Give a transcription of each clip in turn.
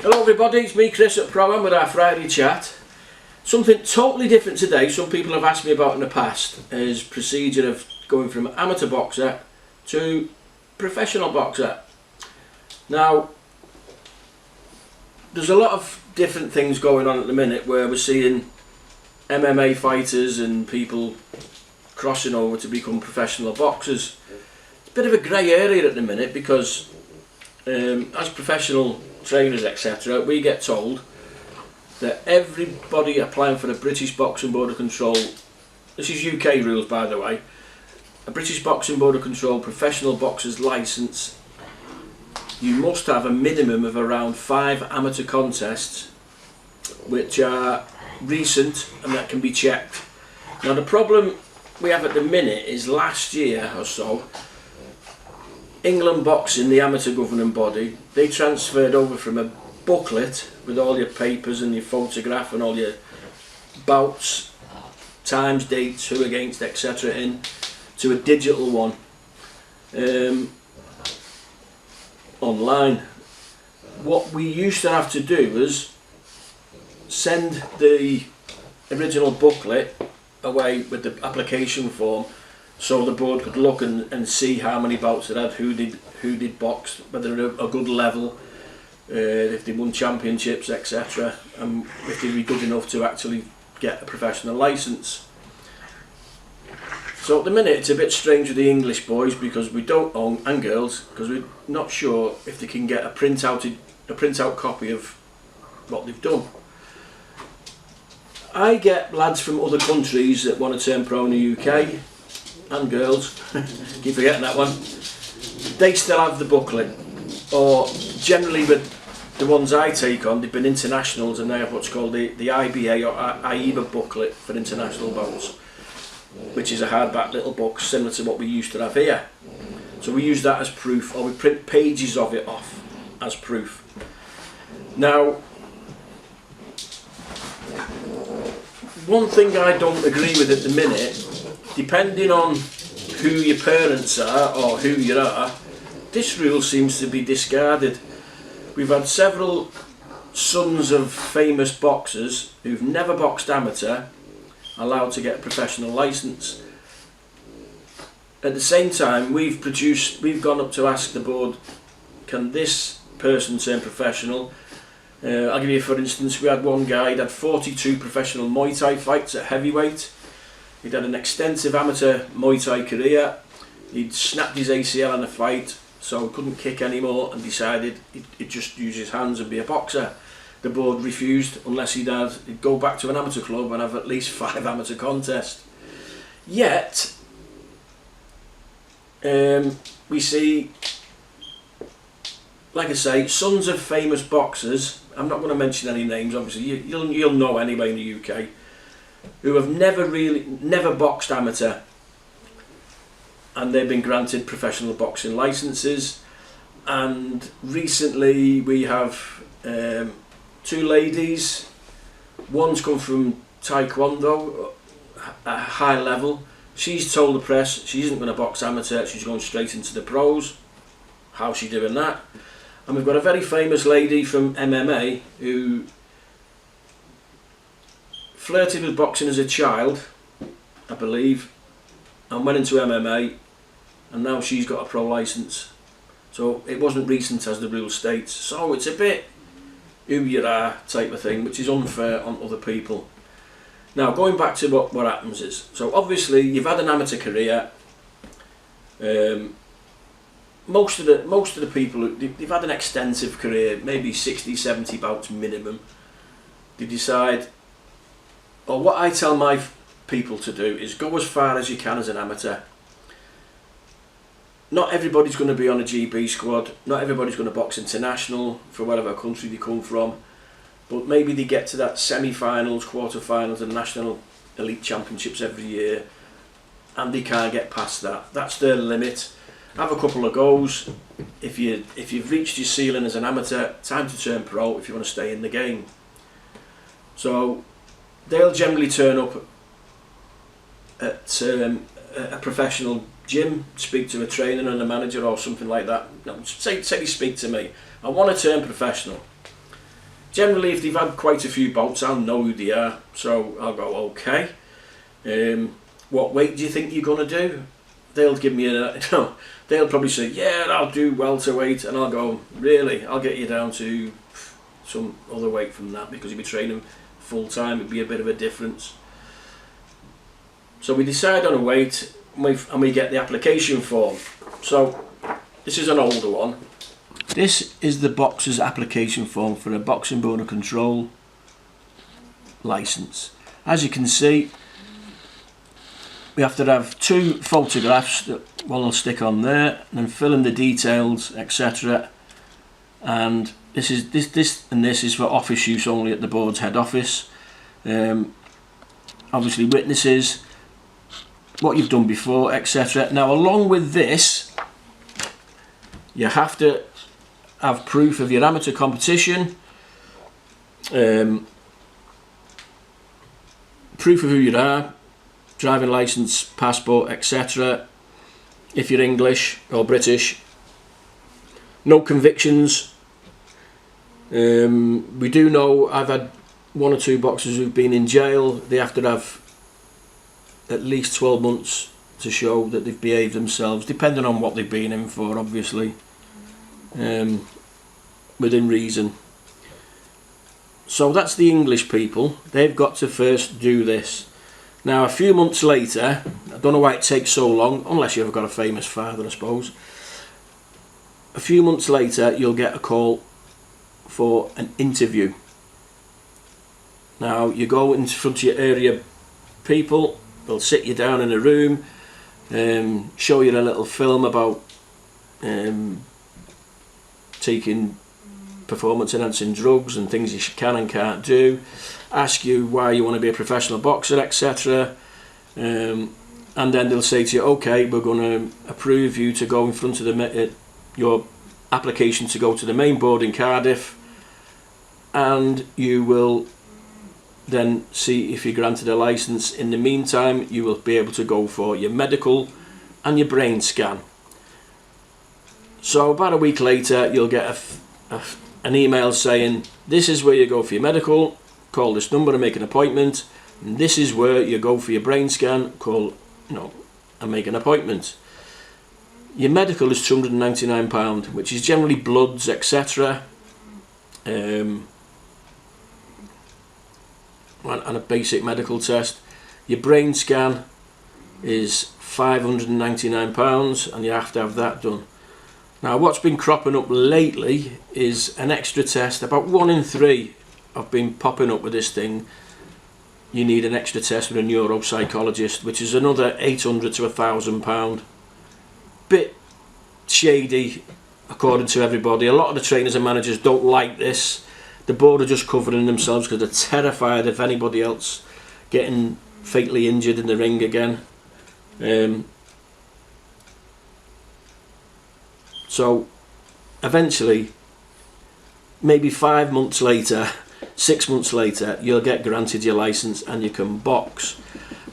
Hello everybody, it's me Chris at Pro Am with our Friday chat. Something totally different today. Some people have asked me about in the past is procedure of going from amateur boxer to professional boxer. Now there's a lot of different things going on at the minute where we're seeing MMA fighters and people crossing over to become professional boxers. It's a bit of a grey area at the minute because as professional trainers etc, we get told that everybody applying for a British Boxing Board of Control, this is UK rules by the way, a British Boxing Board of Control professional boxer's licence, you must have a minimum of around 5 amateur contests which are recent and that can be checked. Now the problem we have at the minute is last year or so, England Boxing, the amateur governing body, they transferred over from a booklet with all your papers and your photograph and all your bouts, times, dates, who against, etc. in to a digital one online. What we used to have to do was send the original booklet away with the application form so the board could look and see how many bouts it had, who did box, whether they're a good level, if they won championships, etc, and if they'd be good enough to actually get a professional licence. So at the minute it's a bit strange with the English boys because we don't own, and girls, because we're not sure if they can get a printout copy of what they've done. I get lads from other countries that want to turn pro in the UK, and girls, keep forgetting that one, they still have the booklet, or generally with the ones I take on, they've been internationals and they have what's called the IBA or AIBA booklet for international bouts, which is a hardback little book similar to what we used to have here. So we use that as proof, or we print pages of it off as proof. Now, one thing I don't agree with at the minute, depending on who your parents are or who you are, this rule seems to be discarded. We've had several sons of famous boxers who've never boxed amateur allowed to get a professional licence. At the same time, we've gone up to ask the board, can this person turn professional? I'll give you for instance, we had one guy, he'd had 42 professional Muay Thai fights at heavyweight. He'd had an extensive amateur Muay Thai career. He'd snapped his ACL in a fight, so he couldn't kick anymore and decided he'd just use his hands and be a boxer. The board refused unless he'd go back to an amateur club and have at least 5 amateur contests. Yet, we see, like I say, sons of famous boxers, I'm not going to mention any names obviously, you'll know anyway in the UK, who have never boxed amateur, and they've been granted professional boxing licenses. And recently we have 2 ladies, one's come from Taekwondo at a high level, she's told the press she isn't going to box amateur, she's going straight into the pros. How's she doing that? And we've got a very famous lady from MMA who flirted with boxing as a child, I believe, and went into MMA, and now she's got a pro licence. So it wasn't recent as the rule states. So it's a bit who you are type of thing, which is unfair on other people. Now going back to what happens is, so obviously you've had an amateur career. Most of the people, they've had an extensive career, maybe 60, 70 bouts minimum. They decide, or what I tell my people to do is go as far as you can as an amateur. Not everybody's going to be on a GB squad, not everybody's going to box international for whatever country they come from, but maybe they get to that semi-finals, quarter-finals and national elite championships every year, and they can't get past that. That's their limit. Have a couple of goes. If you've reached your ceiling as an amateur, time to turn pro if you want to stay in the game. So they'll generally turn up at a professional gym, speak to a trainer and a manager or something like that. No, say you speak to me, I want to turn professional. Generally, if they've had quite a few bouts, I'll know who they are, so I'll go, okay. What weight do you think you're going to do? They'll give me they'll probably say, yeah, I'll do welterweight, and I'll go, really? I'll get you down to some other weight from that, because you'll be training full time, it'd be a bit of a difference. So we decide on a weight, and we get the application form. So this is an older one. This is the boxer's application form for a boxing board of control license. As you can see, we have to have 2 photographs that one will stick on there, and then fill in the details, etc. And this is for office use only at the board's head office. Obviously witnesses, what you've done before, etc. Now, along with this, you have to have proof of your amateur competition, proof of who you are, driving licence, passport, etc. If you're English or British, no convictions. We do know I've had 1 or 2 boxers who've been in jail. They have to have at least 12 months to show that they've behaved themselves, depending on what they've been in for, obviously, within reason. So that's the English people. They've got to first do this. Now, a few months later, I don't know why it takes so long, unless you've got a famous father, I suppose. A few months later, you'll get a call for an interview. Now, you go in front of your area people, they'll sit you down in a room, show you a little film about taking performance-enhancing drugs and things you can and can't do, ask you why you want to be a professional boxer, etc. And then they'll say to you, okay, we're going to approve you to go in front of your application to go to the main board in Cardiff, and you will then see if you're granted a licence. In the meantime, you will be able to go for your medical and your brain scan. So about a week later, you'll get an email saying, this is where you go for your medical, call this number and make an appointment, and this is where you go for your brain scan, call, and make an appointment. Your medical is £299, which is generally bloods, etc. And a basic medical test. Your brain scan is £599, and you have to have that done. Now, what's been cropping up lately is an extra test. About 1 in 3 have been popping up with this thing. You need an extra test with a neuropsychologist, which is another £800 to £1,000. Bit shady, according to everybody. A lot of the trainers and managers don't like this. The board are just covering themselves because they're terrified of anybody else getting fatally injured in the ring again. So eventually, maybe 5 months later, 6 months later, you'll get granted your licence and you can box.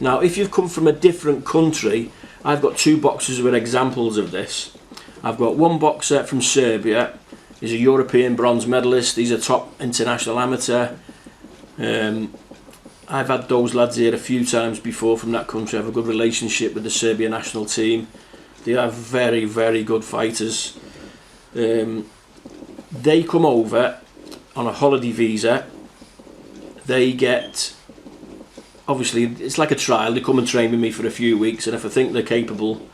Now, if you've come from a different country, I've got 2 boxers who are examples of this. I've got one boxer from Serbia. He's a European bronze medalist. He's a top international amateur. I've had those lads here a few times before from that country. I have a good relationship with the Serbia national team. They are very, very good fighters. They come over on a holiday visa. They get, obviously, it's like a trial. They come and train with me for a few weeks, and if I think they're capable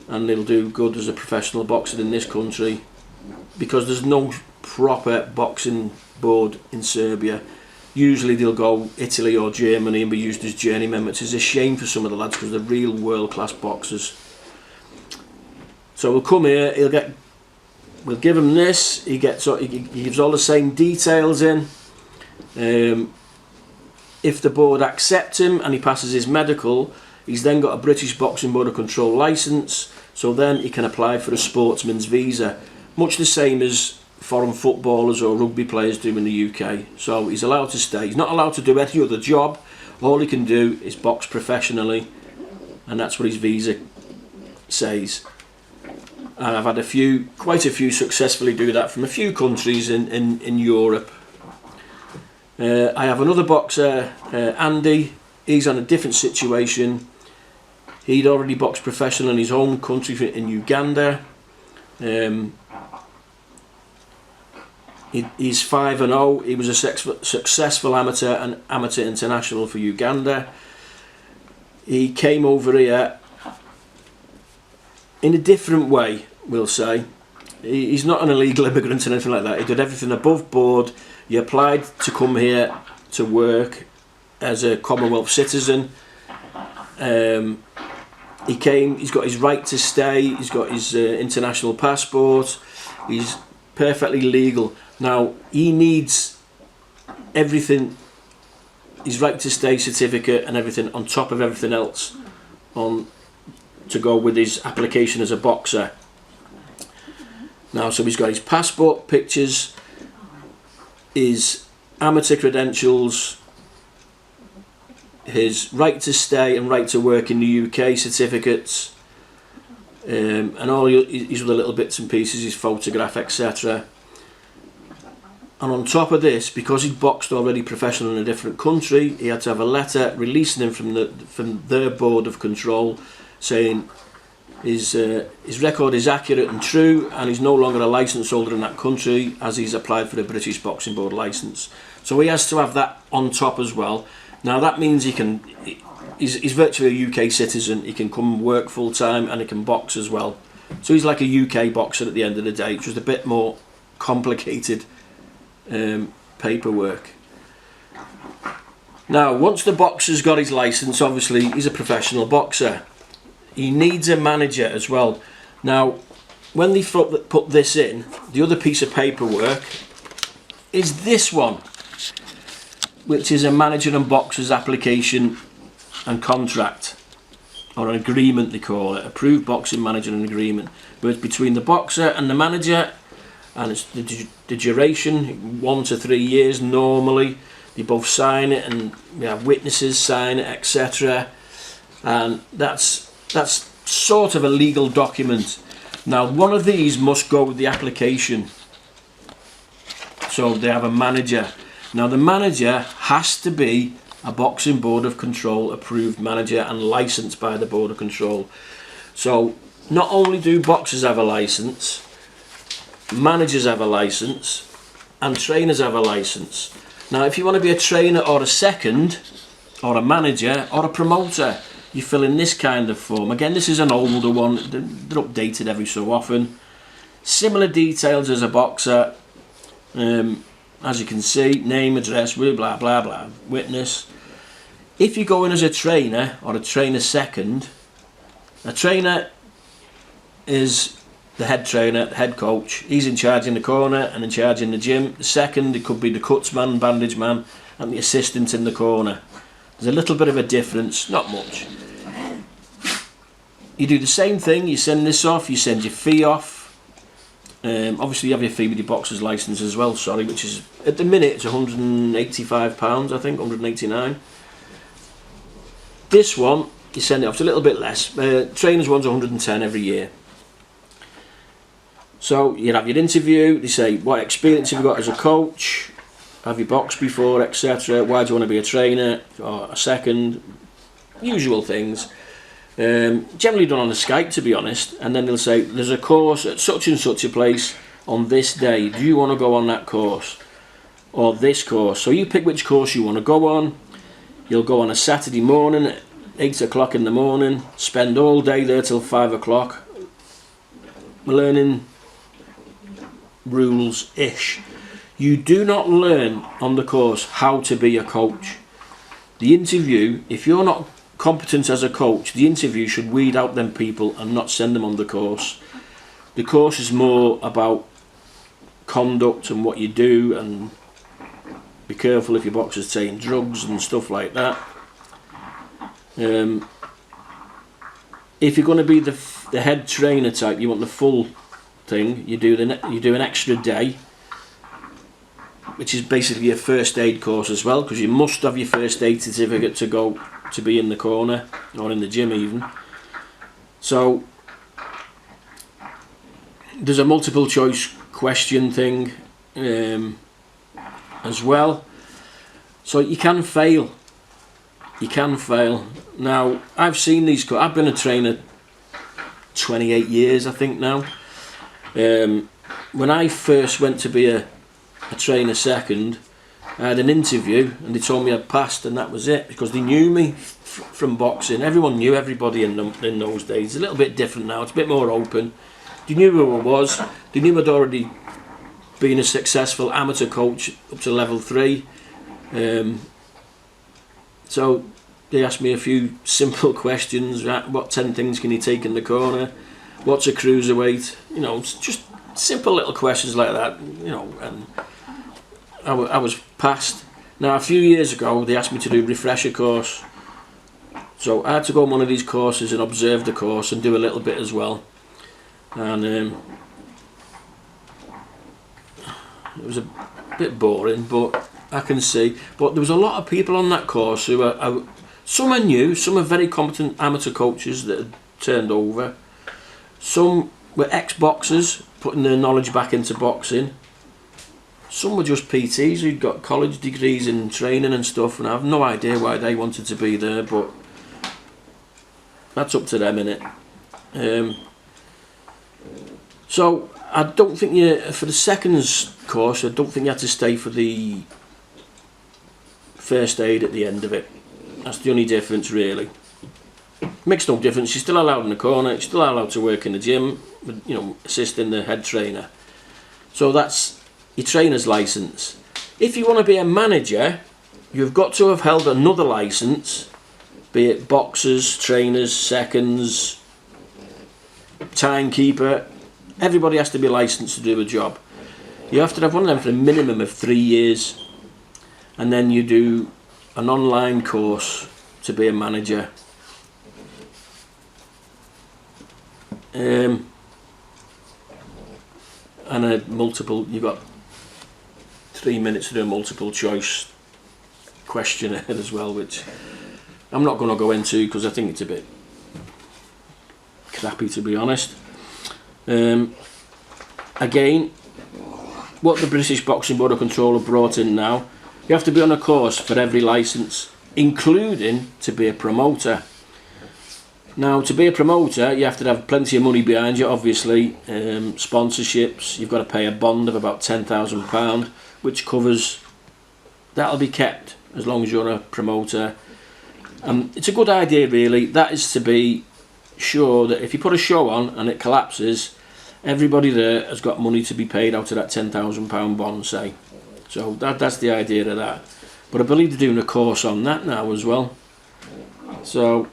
and they'll do good as a professional boxer in this country, because there's no proper boxing board in Serbia, usually they'll go Italy or Germany and be used as journeymen, which is a shame for some of the lads because they're real world-class boxers. So we'll come here, we'll give him this, he gives all the same details in. If the board accept him and he passes his medical, he's then got a British Boxing Board of Control licence, so then he can apply for a sportsman's visa, much the same as foreign footballers or rugby players do in the UK. So he's allowed to stay. He's not allowed to do any other job. All he can do is box professionally, and that's what his visa says. And I've had quite a few successfully do that from a few countries in Europe. I have another boxer, Andy. He's on a different situation. He'd already boxed professional in his home country in Uganda. He's 5-0. He was a successful amateur and amateur international for Uganda. He came over here in a different way, we'll say. He's not an illegal immigrant or anything like that. He did everything above board. He applied to come here to work as a Commonwealth citizen. He came, he's got his right to stay, he's got his international passport, he's perfectly legal. Now, he needs everything, his right to stay certificate and everything on top of everything else to go with his application as a boxer. Now, so he's got his passport pictures, his amateur credentials, his right to stay and right to work in the UK certificates, and all his other little bits and pieces, his photograph, etc. And on top of this, because he'd boxed already professional in a different country, he had to have a letter releasing him from their board of control, saying his record is accurate and true, and he's no longer a licence holder in that country as he's applied for a British Boxing Board licence. So he has to have that on top as well. Now that means he's virtually a UK citizen. He can come work full time and he can box as well. So he's like a UK boxer at the end of the day, which was a bit more complicated paperwork. Now, once the boxer's got his licence, obviously he's a professional boxer. He needs a manager as well. Now, when they put this in, the other piece of paperwork is this one, which is a manager and boxer's application and contract, or an agreement they call it, approved boxing manager and agreement, where it's between the boxer and the manager, and it's the duration, 1 to 3 years normally. They both sign it, and we have witnesses sign it, etc. And that's sort of a legal document. Now, one of these must go with the application. So they have a manager. Now, the manager has to be a Boxing Board of Control approved manager and licensed by the Board of Control. So not only do boxers have a license, managers have a license, and trainers have a license. Now, if you want to be a trainer or a second, or a manager or a promoter, you fill in this kind of form. Again, this is an older one. They're updated every so often. Similar details as a boxer. As you can see, name, address, blah, blah, blah, witness. If you go in as a trainer or a trainer second, a trainer is the head trainer, the head coach. He's in charge in the corner and in charge in the gym. The second, it could be the cuts man, bandage man, and the assistant in the corner. There's a little bit of a difference, not much. You do the same thing, you send this off, you send your fee off. Obviously you have your fee with your boxer's licence as well, which is, at the minute, it's £185, I think, 189. This one, you send it off, it's a little bit less. Trainers one's 110 every year. So you have your interview, they say, what experience have you got as a coach? Have you boxed before, etc.? Why do you want to be a trainer or a second? Usual things. Generally done on a Skype, to be honest, and then they'll say there's a course at such and such a place on this day. Do you want to go on that course or this course? So you pick which course you want to go on. You'll go on a Saturday morning at 8 o'clock in the morning, spend all day there till 5 o'clock. We're learning rules-ish. You do not learn on the course how to be a coach. The interview, if you're not competent as a coach, the interview should weed out them people and not send them on the course. The course is more about conduct and what you do, and be careful if your boxer's taking drugs and stuff like that. If you're going to be the head trainer type, you want the full thing, you do an extra day, which is basically a first aid course as well, because you must have your first aid certificate to go to be in the corner or in the gym even. So there's a multiple choice question thing as well. So you can fail. You can fail. Now, I've seen these, I've been a trainer 28 years, I think now. When I first went to be a trainer second, I had an interview and they told me I'd passed, and that was it, because they knew me from boxing. Everyone knew everybody in those days. It's a little bit different now, it's a bit more open. They knew who I was, they knew I'd already been a successful amateur coach up to level 3. So they asked me a few simple questions. What 10 things can you take in the corner? What's a cruiserweight? You know, just simple little questions like that. You know, and I was passed. Now, a few years ago, they asked me to do a refresher course. So I had to go on one of these courses and observe the course and do a little bit as well. And it was a bit boring, but I can see. But there was a lot of people on that course who are some are new, some are very competent amateur coaches that had turned over. Some were ex-boxers putting their knowledge back into boxing. Some were just PTs who'd got college degrees in training and stuff, and I have no idea why they wanted to be there, but that's up to them, innit? So I don't think for the seconds course, I don't think you had to stay for the first aid at the end of it. That's the only difference, really. Makes no difference. You're still allowed in the corner. You're still allowed to work in the gym, you know, assisting the head trainer. So that's your trainer's license. If you want to be a manager, you've got to have held another license, be it boxers, trainers, seconds, timekeeper. Everybody has to be licensed to do a job. You have to have one of them for a minimum of 3 years, and then you do an online course to be a manager. And you've got 3 minutes to do a multiple choice questionnaire as well, which I'm not going to go into because I think it's a bit crappy, to be honest. Again, what the British Boxing Board of Control have brought in now, you have to be on a course for every licence, including to be a promoter. Now, to be a promoter, you have to have plenty of money behind you, obviously. Sponsorships, you've got to pay a bond of about £10,000, which covers, that'll be kept as long as you're a promoter. It's a good idea, really. That is to be sure that if you put a show on and it collapses, everybody there has got money to be paid out of that £10,000 bond, say. So that's the idea of that. But I believe they're doing a course on that now as well. So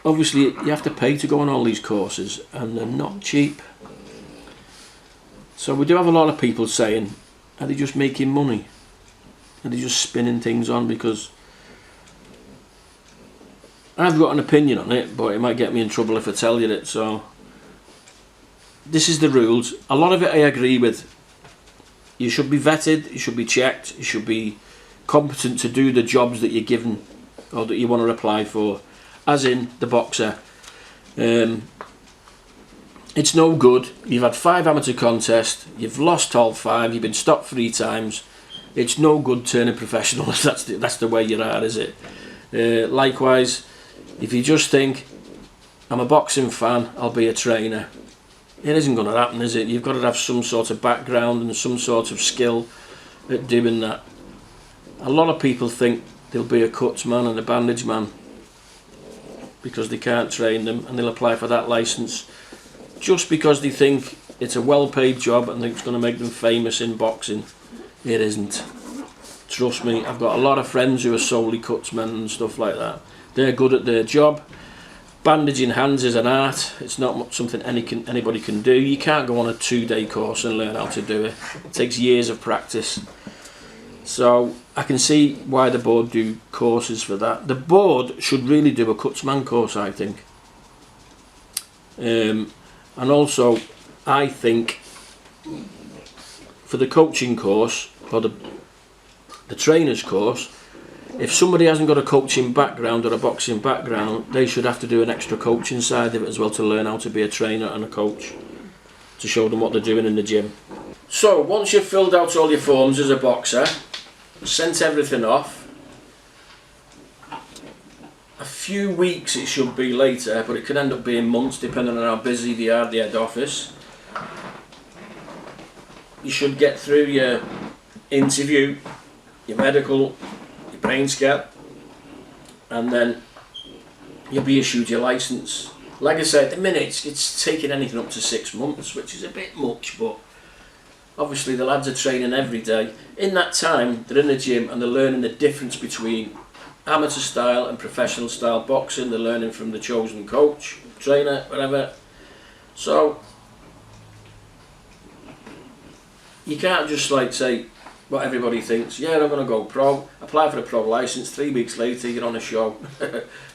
obviously you have to pay to go on all these courses, and they're not cheap. So we do have a lot of people saying, are they just making money? Are they just spinning things on? Because I've got an opinion on it, but it might get me in trouble if I tell you it. So this is the rules. A lot of it I agree with. You should be vetted, you should be checked, you should be competent to do the jobs that you're given or that you want to apply for, as in the boxer. It's no good. You've had 5 amateur contests, you've lost all 5, you've been stopped 3 times. It's no good turning professional if that's the way you are, is it? Likewise, if you just think, I'm a boxing fan, I'll be a trainer. It isn't going to happen, is it? You've got to have some sort of background and some sort of skill at doing that. A lot of people think they'll be a cuts man and a bandage man because they can't train them, and they'll apply for that licence just because they think it's a well-paid job and it's going to make them famous in boxing. It isn't. Trust me, I've got a lot of friends who are solely cuts men and stuff like that. They're good at their job. Bandaging hands is an art. It's not something anybody can do. You can't go on a 2-day course and learn how to do it. It takes years of practice. So I can see why the board do courses for that. The board should really do a cutsman course, I think. And also, I think for the coaching course or the trainer's course, if somebody hasn't got a coaching background or a boxing background, they should have to do an extra coaching side of it as well to learn how to be a trainer and a coach, to show them what they're doing in the gym. So once you've filled out all your forms as a boxer, sent everything off, a few weeks it should be later, but it could end up being months depending on how busy they are at the head office. You should get through your interview, your medical, your brain scan, and then you'll be issued your licence. Like I said, at the minute it's taking anything up to 6 months, which is a bit much, but obviously the lads are training every day. In that time, they're in the gym and they're learning the difference between amateur style and professional style boxing. They're learning from the chosen coach, trainer, whatever. So you can't just like say what everybody thinks, yeah, I'm going to go pro, apply for a pro licence, 3 weeks later you're on a show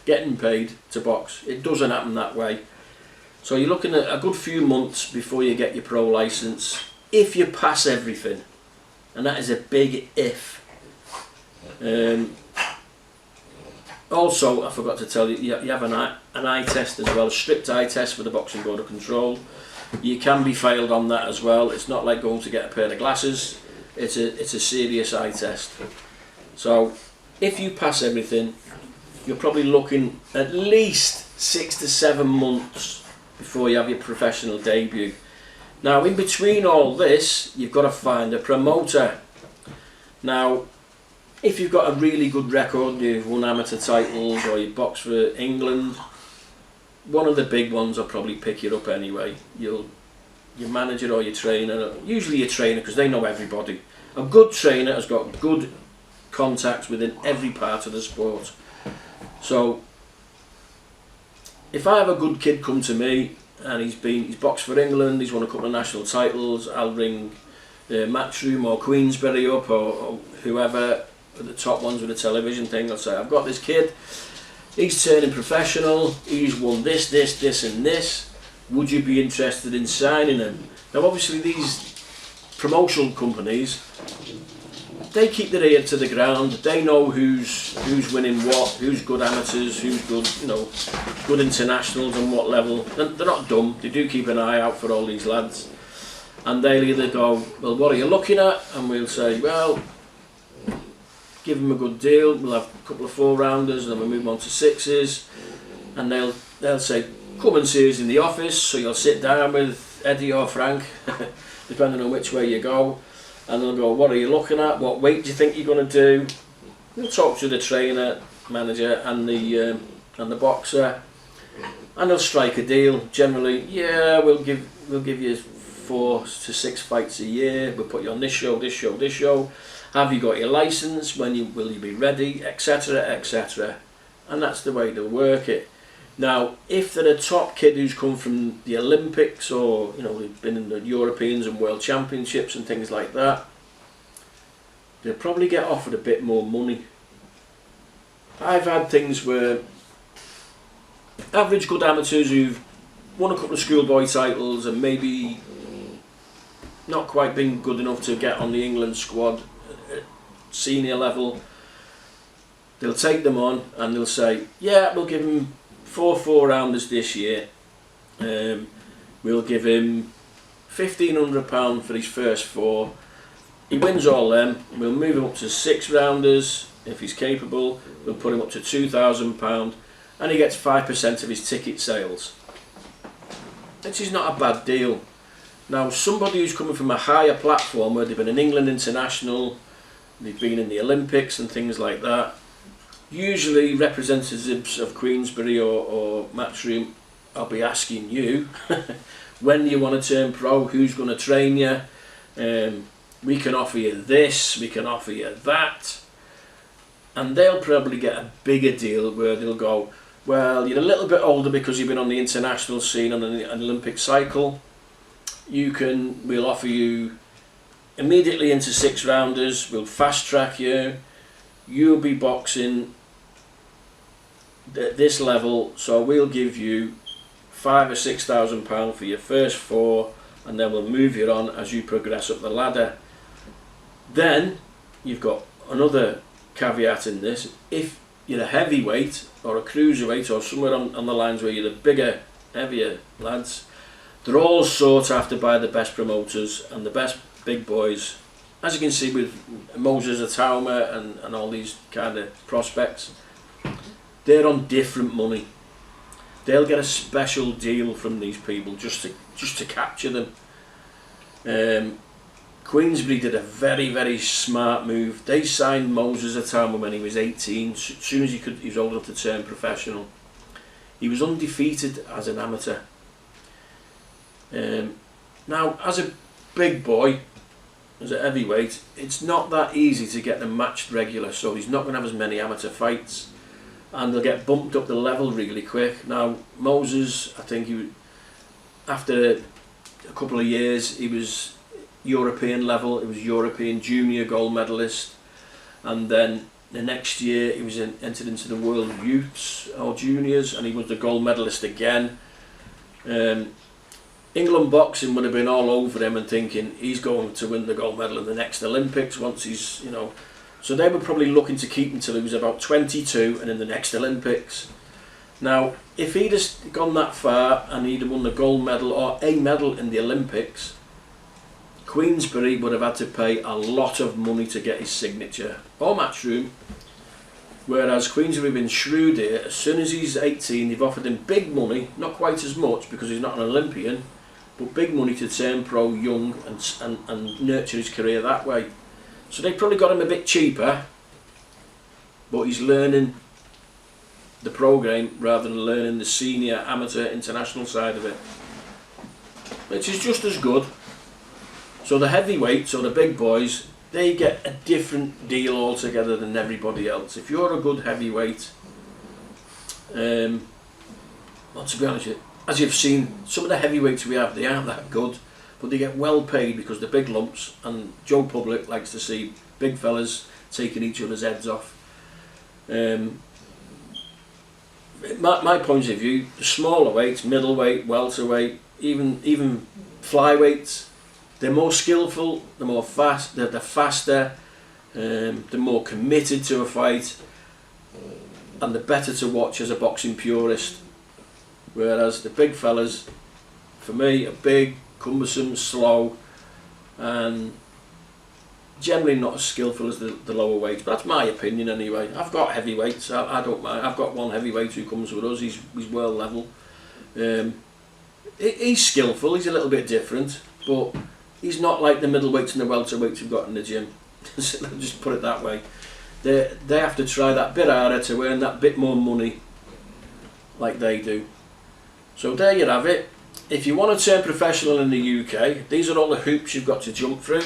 getting paid to box. It doesn't happen that way. So you're looking at a good few months before you get your pro licence, if you pass everything, and that is a big if. Also, I forgot to tell you, you have an eye test as well, a strict eye test for the Boxing Board of Control. You can be failed on that as well. It's not like going to get a pair of glasses. It's a serious eye test. So if you pass everything, you're probably looking at least 6 to 7 months before you have your professional debut. Now in between all this, you've got to find a promoter. Now if you've got a really good record, you've won amateur titles or you box for England, one of the big ones will probably pick you up anyway. Your manager or your trainer, usually your trainer, because they know everybody. A good trainer has got good contacts within every part of the sport. So if I have a good kid come to me and he's boxed for England, he's won a couple of national titles, I'll ring Matchroom or Queensberry up or whoever, the top ones with the television thing. I'll say, I've got this kid, he's turning professional, he's won this, this, this and this. Would you be interested in signing him? Now obviously these promotional companies, they keep their ear to the ground. They know who's winning what, who's good amateurs, who's good, good internationals and what level. They're not dumb. They do keep an eye out for all these lads. And they'll either go, well, what are you looking at? And we'll say, well, give them a good deal. We'll have a couple of 4-rounders, and then we'll move on to 6s. And they'll say, come and see us in the office. So you'll sit down with Eddie or Frank, depending on which way you go. And they'll go, what are you looking at? What weight do you think you're going to do? We'll talk to the trainer, manager and the boxer, and they'll strike a deal. Generally, yeah, we'll give you 4 to 6 fights a year. We'll put you on this show, this show, this show. Have you got your licence? Will you be ready? Etc. etc. And that's the way they'll work it. Now, if they're a top kid who's come from the Olympics or, they've been in the Europeans and World Championships and things like that, they'll probably get offered a bit more money. I've had things where average good amateurs who've won a couple of schoolboy titles and maybe not quite been good enough to get on the England squad at senior level, they'll take them on and they'll say, yeah, we'll give them 4-rounders this year. We'll give him £1,500 for his first 4. He wins all them. We'll move him up to 6-rounders if he's capable. We'll put him up to £2,000, and he gets 5% of his ticket sales. Which is not a bad deal. Now, somebody who's coming from a higher platform where they've been an England international, they've been in the Olympics and things like that, usually representatives of Queensberry or Matchroom, I'll be asking you, when you want to turn pro, who's going to train you? We can offer you this, we can offer you that. And they'll probably get a bigger deal where they'll go, well, you're a little bit older because you've been on the international scene on an Olympic cycle. We'll offer you immediately into 6-rounders, we'll fast track you. You'll be boxing at this level, so we'll give you £5,000 or £6,000 for your first 4, and then we'll move you on as you progress up the ladder. Then you've got another caveat in this: if you're a heavyweight or a cruiserweight or somewhere on the lines where you're the bigger, heavier lads, they're all sought after by the best promoters and the best big boys. As you can see with Moses Atauma and all these kind of prospects, they're on different money. They'll get a special deal from these people just to capture them. Queensberry did a very, very smart move. They signed Moses Atama when he was 18. As soon as he was old enough to turn professional. He was undefeated as an amateur. Now, as a big boy, as a heavyweight, it's not that easy to get them matched regular, so he's not going to have as many amateur fights, and they'll get bumped up the level really quick. Now, Moses, I think after a couple of years, he was European level. He was European junior gold medalist, and then the next year he was entered into the World Youths or Juniors, and he was the gold medalist again. England boxing would have been all over him and thinking he's going to win the gold medal in the next Olympics once he's, you know. So they were probably looking to keep him till he was about 22 and in the next Olympics. Now, if he'd have gone that far and he'd have won the gold medal or a medal in the Olympics, Queensberry would have had to pay a lot of money to get his signature or Matchroom. Whereas Queensberry been shrewd here. As soon as he's 18, they've offered him big money, not quite as much because he's not an Olympian, but big money to turn pro young and nurture his career that way. So they probably got him a bit cheaper, but he's learning the program rather than learning the senior amateur international side of it, which is just as good. So the heavyweights or the big boys, they get a different deal altogether than everybody else. If you're a good heavyweight, well, to be honest, as you've seen, some of the heavyweights we have, they aren't that good, but they get well paid because they're big lumps, and Joe Public likes to see big fellas taking each other's heads off. My point of view, the smaller weights, middleweight, welterweight, even flyweights, they're more skillful, they're more fast, they're faster, they're more committed to a fight, and they're better to watch as a boxing purist. Whereas the big fellas, for me, are big, cumbersome, slow, and generally not as skillful as the lower weights. But that's my opinion anyway. I've got heavyweights, I don't mind. I've got one heavyweight who comes with us, he's world level. He's skillful, he's a little bit different, but he's not like the middleweights and the welterweights we've got in the gym. Just put it that way. They have to try that bit harder to earn that bit more money like they do. So there you have it. If you want to turn professional in the UK, these are all the hoops you've got to jump through.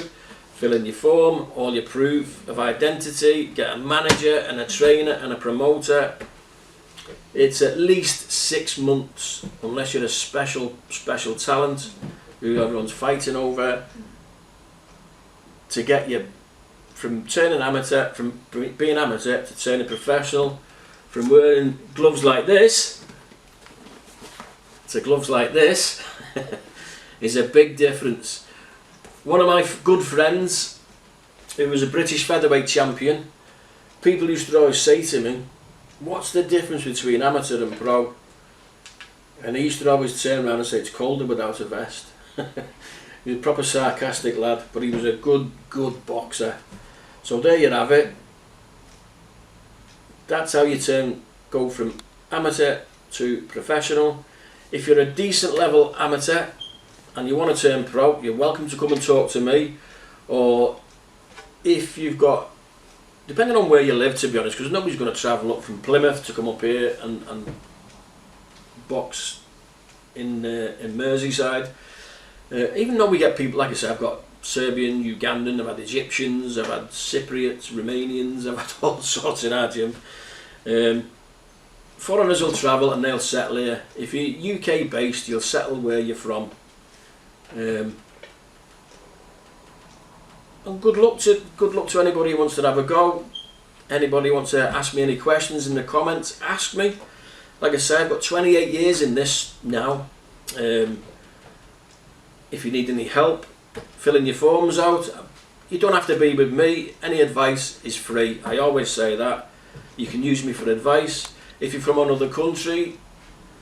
Fill in your form, all your proof of identity, get a manager and a trainer and a promoter. It's at least 6 months, unless you're a special talent who everyone's fighting over, to get you from turning amateur, from being amateur to turning professional, from wearing gloves like this to gloves like this is a big difference. One of my good friends, who was a British featherweight champion, people used to always say to me, what's the difference between amateur and pro? And he used to always turn around and say, it's colder without a vest. He was a proper sarcastic lad, but he was a good boxer. So there you have it. That's how you go from amateur to professional. If you're a decent level amateur and you want to turn pro, you're welcome to come and talk to me. Or if you've got, depending on where you live, to be honest, because nobody's going to travel up from Plymouth to come up here and box in Merseyside. Even though we get people, like I said, I've got Serbian, Ugandan, I've had Egyptians, I've had Cypriots, Romanians, I've had all sorts in our gym. Foreigners will travel and they'll settle here. If you're UK based, you'll settle where you're from. And good luck to anybody who wants to have a go. Anybody wants to ask me any questions in the comments, ask me. Like I said, I've got 28 years in this now. If you need any help filling your forms out, you don't have to be with me. Any advice is free. I always say that. You can use me for advice. If you're from another country,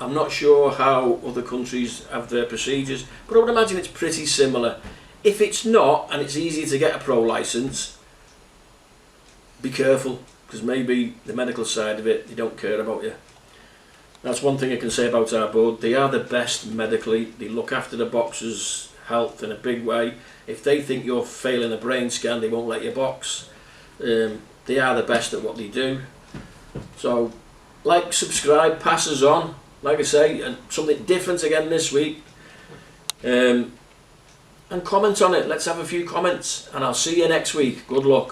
I'm not sure how other countries have their procedures, but I would imagine it's pretty similar. If it's not, and it's easier to get a pro license, be careful. because maybe the medical side of it, they don't care about you. That's one thing I can say about our board. They are the best medically. They look after the boxers' health in a big way. If they think you're failing a brain scan, they won't let you box. They are the best at what they do. So, like, subscribe, pass us on. Like I say, and something different again this week. And comment on it. Let's have a few comments. And I'll see you next week. Good luck.